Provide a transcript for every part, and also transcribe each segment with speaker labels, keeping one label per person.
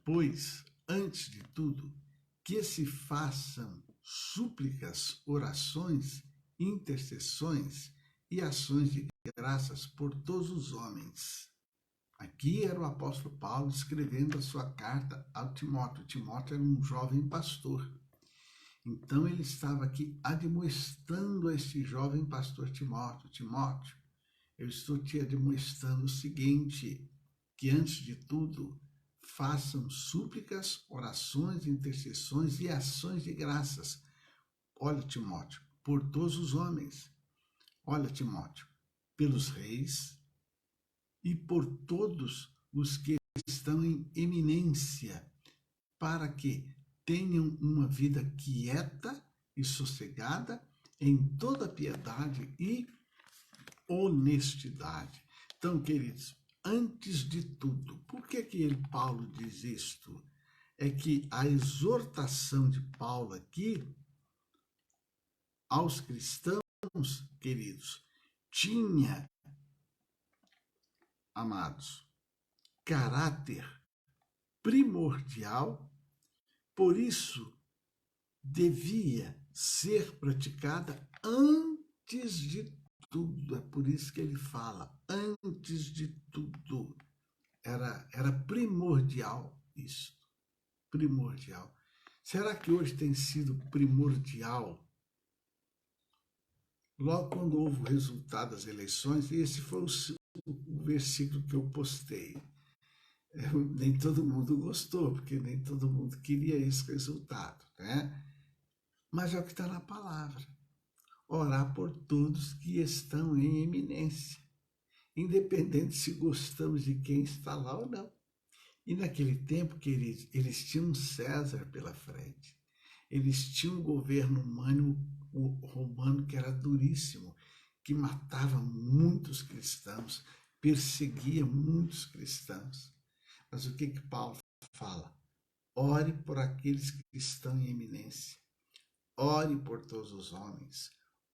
Speaker 1: pois, antes de tudo, que se façam súplicas, orações, intercessões e ações de graças por todos os homens. Aqui era o apóstolo Paulo escrevendo a sua carta ao Timóteo. Timóteo era um jovem pastor. Então ele estava aqui admoestando a este jovem pastor Timóteo. Timóteo, eu estou te admoestando o seguinte, que antes de tudo, façam súplicas, orações, intercessões e ações de graças. Olha, Timóteo, por todos os homens. Olha, Timóteo, pelos reis e por todos os que estão em eminência, para que tenham uma vida quieta e sossegada em toda piedade e honestidade. Então, queridos, antes de tudo, por que Paulo diz isto? É que a exortação de Paulo aqui aos cristãos, queridos, tinha, amados, caráter primordial, por isso devia ser praticada antes de tudo. É por isso que ele fala, antes de tudo. Era primordial isso, primordial. Será que hoje tem sido primordial? Logo quando houve o resultado das eleições, esse foi o versículo que eu postei. Nem todo mundo gostou, porque nem todo mundo queria esse resultado, né? Mas é o que está na palavra. Orar por todos que estão em eminência, independente se gostamos de quem está lá ou não. E naquele tempo, queridos, eles tinham César pela frente. Eles tinham um governo romano que era duríssimo, que matava muitos cristãos, perseguia muitos cristãos. Mas o que Paulo fala? Ore por aqueles que estão em eminência. Ore por todos os homens.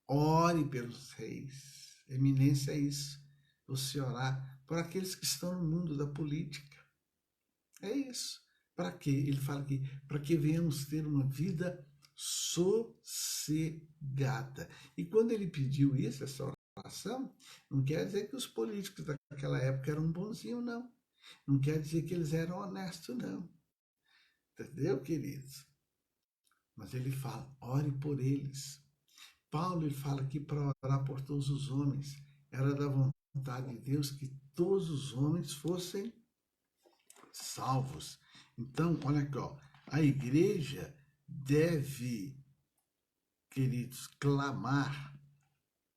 Speaker 1: Ore pelos reis. Eminência é isso. Você orar por aqueles que estão no mundo da política. É isso. Para quê? Ele fala aqui, para que venhamos ter uma vida sossegada. E quando ele pediu isso, essa oração, não quer dizer que os políticos daquela época eram bonzinhos, não. Não quer dizer que eles eram honestos, não. Entendeu, queridos? Mas ele fala, ore por eles. Paulo ele fala aqui para orar por todos os homens. Era da vontade de Deus que todos os homens fossem salvos. Então, olha aqui, ó, a igreja deve, queridos, clamar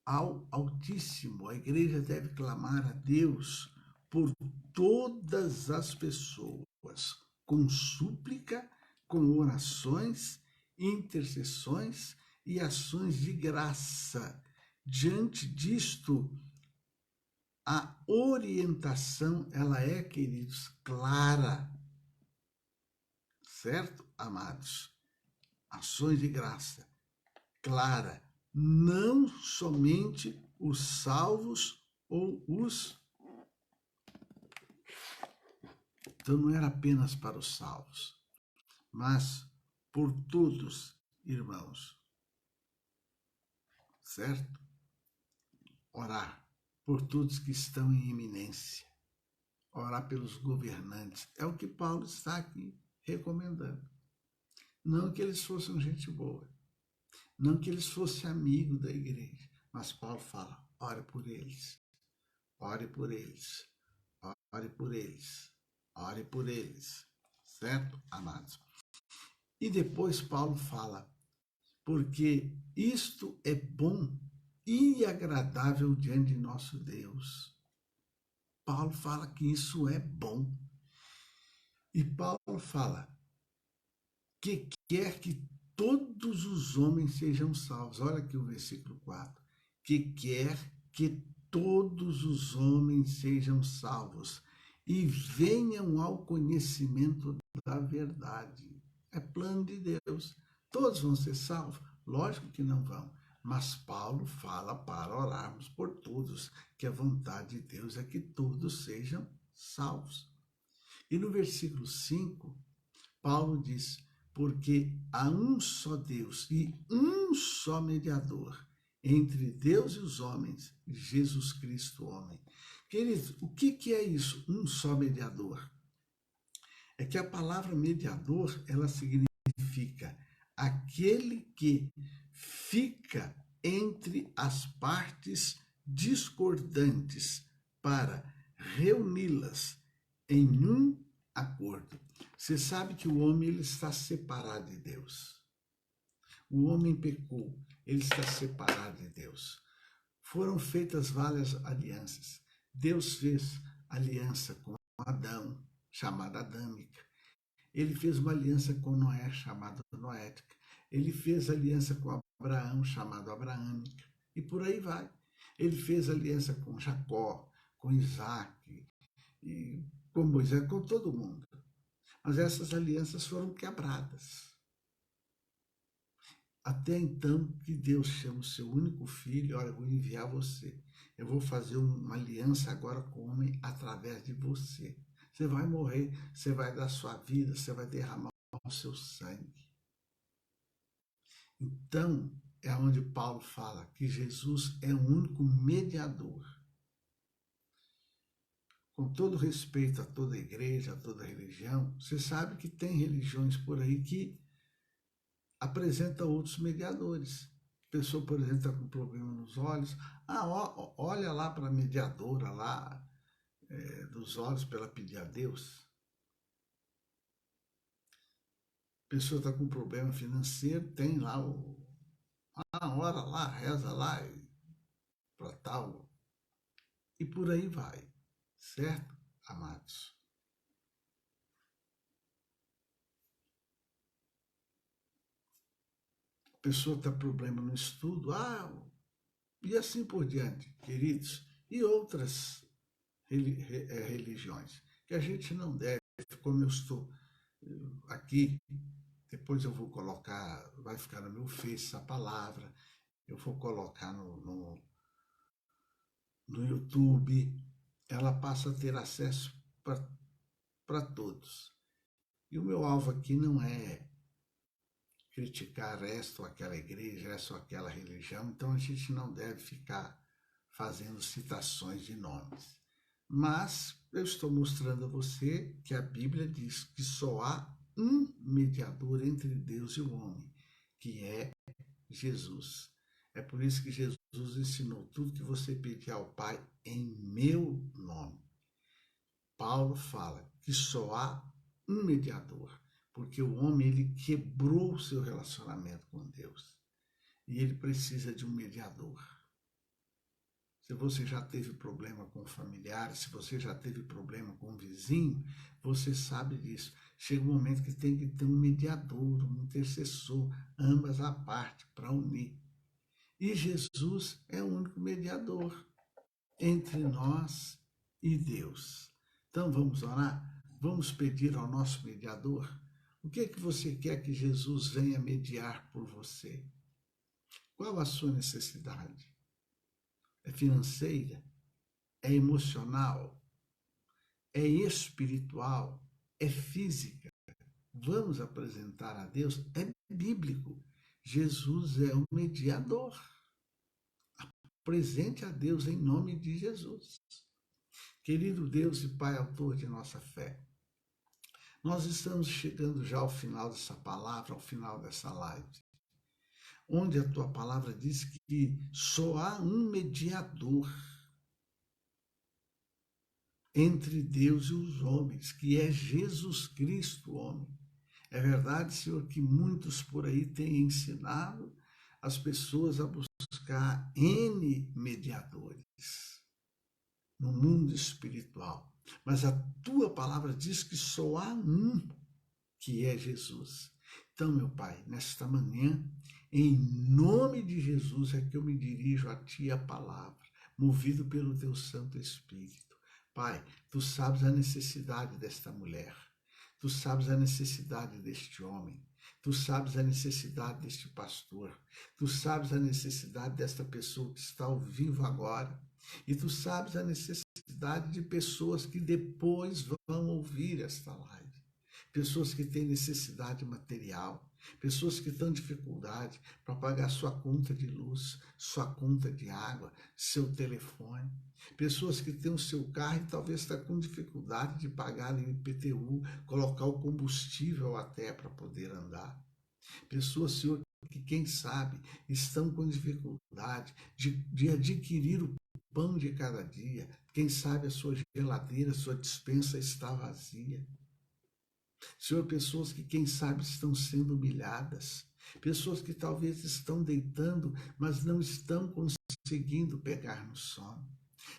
Speaker 1: ao Altíssimo. A igreja deve clamar a Deus por todas as pessoas, com súplica, com orações, intercessões e ações de graça. Diante disto, a orientação, ela é, queridos, clara. Certo, amados? Ações de graça, clara. Não somente os salvos ou os... Então não era apenas para os salvos, mas por todos, irmãos. Certo? Orar por todos que estão em eminência. Orar pelos governantes. É o que Paulo está aqui recomendando. Não que eles fossem gente boa. Não que eles fossem amigos da igreja. Mas Paulo fala, ore por eles. Ore por eles. Ore por eles. Ore por eles. Certo, amados? E depois Paulo fala, porque isto é bom e agradável diante de nosso Deus. Paulo fala que isso é bom. E Paulo fala que quer que todos os homens sejam salvos. Olha aqui o versículo 4. Que quer que todos os homens sejam salvos e venham ao conhecimento da verdade. É plano de Deus. Todos vão ser salvos? Lógico que não vão. Mas Paulo fala para orarmos por todos, que a vontade de Deus é que todos sejam salvos. E no versículo 5, Paulo diz: porque há um só Deus e um só mediador entre Deus e os homens, Jesus Cristo, homem. Queridos, o que é isso? Um só mediador. É que a palavra mediador, ela significa aquele que fica entre as partes discordantes para reuni-las em um acordo. Você sabe que o homem ele está separado de Deus. O homem pecou, ele está separado de Deus. Foram feitas várias alianças. Deus fez aliança com Adão, chamada adâmica. Ele fez uma aliança com Noé, chamada noética. Ele fez aliança com Abraão, chamada abraâmica. E por aí vai. Ele fez aliança com Jacó, com Isaac, e com Moisés, com todo mundo. Mas essas alianças foram quebradas. Até então que Deus chama o seu único filho: olha, eu vou enviar você. Eu vou fazer uma aliança agora com o homem através de você. Você vai morrer, você vai dar sua vida, você vai derramar o seu sangue. Então, é onde Paulo fala que Jesus é o único mediador. Com todo respeito a toda igreja, a toda religião, você sabe que tem religiões por aí que apresentam outros mediadores. A pessoa, por exemplo, está com problema nos olhos. Olha lá para a mediadora lá dos olhos para ela pedir a Deus. A pessoa está com problema financeiro, tem lá ora lá, reza lá para tal. E por aí vai. Certo, amados? A pessoa está com problema no estudo, e assim por diante, queridos. E outras religiões, que a gente não deve, como eu estou aqui, depois eu vou colocar, vai ficar no meu Face essa palavra, eu vou colocar no YouTube, ela passa a ter acesso para todos. E o meu alvo aqui não é criticar esta ou aquela igreja, essa ou aquela religião, então a gente não deve ficar fazendo citações de nomes. Mas eu estou mostrando a você que a Bíblia diz que só há um mediador entre Deus e o homem, que é Jesus. É por isso que Jesus ensinou: tudo que você pedir ao Pai em meu nome. Paulo fala que só há um mediador, porque o homem ele quebrou o seu relacionamento com Deus e ele precisa de um mediador. Se você já teve problema com familiares, se você já teve problema com o vizinho, você sabe disso. Chega um momento que tem que ter um mediador, um intercessor, ambas à parte, para unir. E Jesus é o único mediador entre nós e Deus. Então vamos orar? Vamos pedir ao nosso mediador? O que é que você quer que Jesus venha mediar por você? Qual a sua necessidade? É financeira? É emocional? É espiritual? É física? Vamos apresentar a Deus? É bíblico. Jesus é o mediador. Apresente a Deus em nome de Jesus. Querido Deus e Pai, autor de nossa fé, nós estamos chegando já ao final dessa palavra, ao final dessa live, onde a tua palavra diz que só há um mediador entre Deus e os homens, que é Jesus Cristo, homem. É verdade, Senhor, que muitos por aí têm ensinado as pessoas a buscar N mediadores no mundo espiritual. Mas a tua palavra diz que só há um, que é Jesus. Então, meu Pai, nesta manhã, em nome de Jesus é que eu me dirijo a Ti a palavra, movido pelo Teu Santo Espírito. Pai, Tu sabes a necessidade desta mulher, Tu sabes a necessidade deste homem, Tu sabes a necessidade deste pastor. Tu sabes a necessidade desta pessoa que está ao vivo agora. E tu sabes a necessidade de pessoas que depois vão ouvir esta live. Pessoas que têm necessidade material. Pessoas que estão em dificuldade para pagar sua conta de luz, sua conta de água, seu telefone. Pessoas que têm o seu carro e talvez está com dificuldade de pagar o IPTU, colocar o combustível até para poder andar. Pessoas, Senhor, que quem sabe estão com dificuldade de adquirir o pão de cada dia. Quem sabe a sua geladeira, a sua despensa está vazia. Senhor, pessoas que quem sabe estão sendo humilhadas, pessoas que talvez estão deitando, mas não estão conseguindo pegar no sono.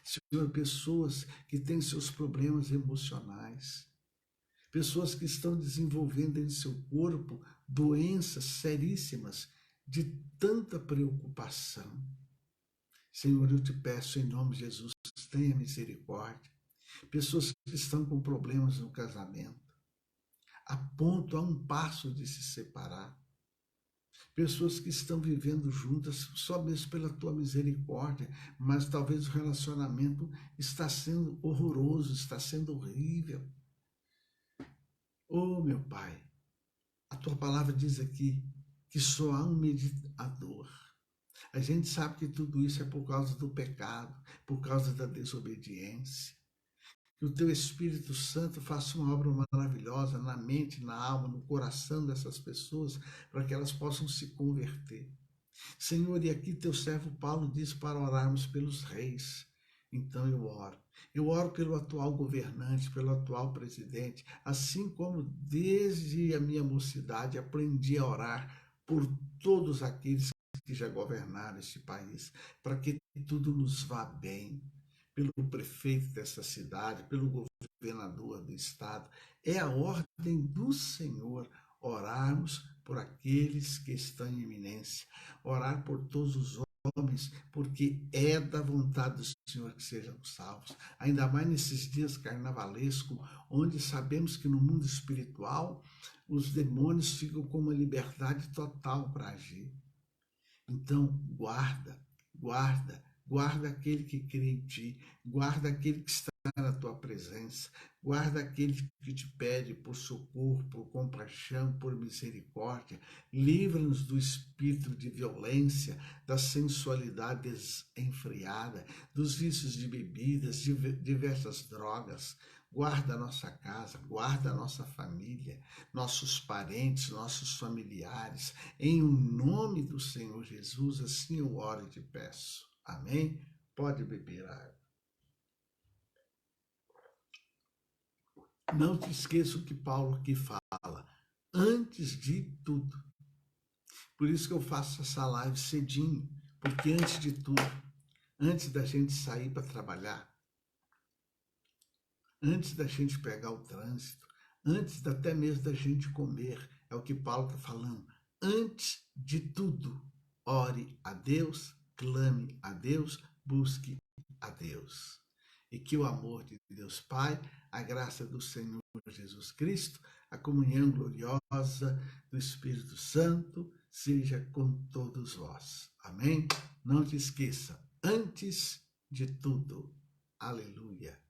Speaker 1: Senhor, pessoas que têm seus problemas emocionais, pessoas que estão desenvolvendo em seu corpo doenças seríssimas de tanta preocupação. Senhor, eu te peço em nome de Jesus, tenha misericórdia. Pessoas que estão com problemas no casamento, a ponto a um passo de se separar. Pessoas que estão vivendo juntas só mesmo pela tua misericórdia, mas talvez o relacionamento está sendo horroroso, está sendo horrível. Oh, meu Pai, a tua palavra diz aqui que só há um mediador. A gente sabe que tudo isso é por causa do pecado, por causa da desobediência. Que o teu Espírito Santo faça uma obra maravilhosa na mente, na alma, no coração dessas pessoas, para que elas possam se converter. Senhor, e aqui teu servo Paulo diz para orarmos pelos reis. Então eu oro. Eu oro pelo atual governante, pelo atual presidente, assim como desde a minha mocidade aprendi a orar por todos aqueles que já governaram este país, para que tudo nos vá bem. Pelo prefeito dessa cidade, pelo governador do estado. É a ordem do Senhor orarmos por aqueles que estão em iminência, orar por todos os homens, porque é da vontade do Senhor que sejam salvos. Ainda mais nesses dias carnavalescos, onde sabemos que no mundo espiritual os demônios ficam com uma liberdade total para agir. Então, guarda aquele que crê em ti, guarda aquele que está na tua presença, guarda aquele que te pede por socorro, por compaixão, por misericórdia. Livra-nos do espírito de violência, da sensualidade desenfreada, dos vícios de bebidas, de diversas drogas. Guarda a nossa casa, guarda a nossa família, nossos parentes, nossos familiares. Em o nome do Senhor Jesus, assim eu oro e te peço. Amém? Pode beber água. Não te esqueça o que Paulo aqui fala. Antes de tudo. Por isso que eu faço essa live cedinho. Porque antes de tudo, antes da gente sair para trabalhar, antes da gente pegar o trânsito, antes até mesmo da gente comer, é o que Paulo está falando. Antes de tudo, ore a Deus, clame a Deus, busque a Deus. E que o amor de Deus Pai, a graça do Senhor Jesus Cristo, a comunhão gloriosa do Espírito Santo, seja com todos vós. Amém? Não te esqueça, antes de tudo. Aleluia.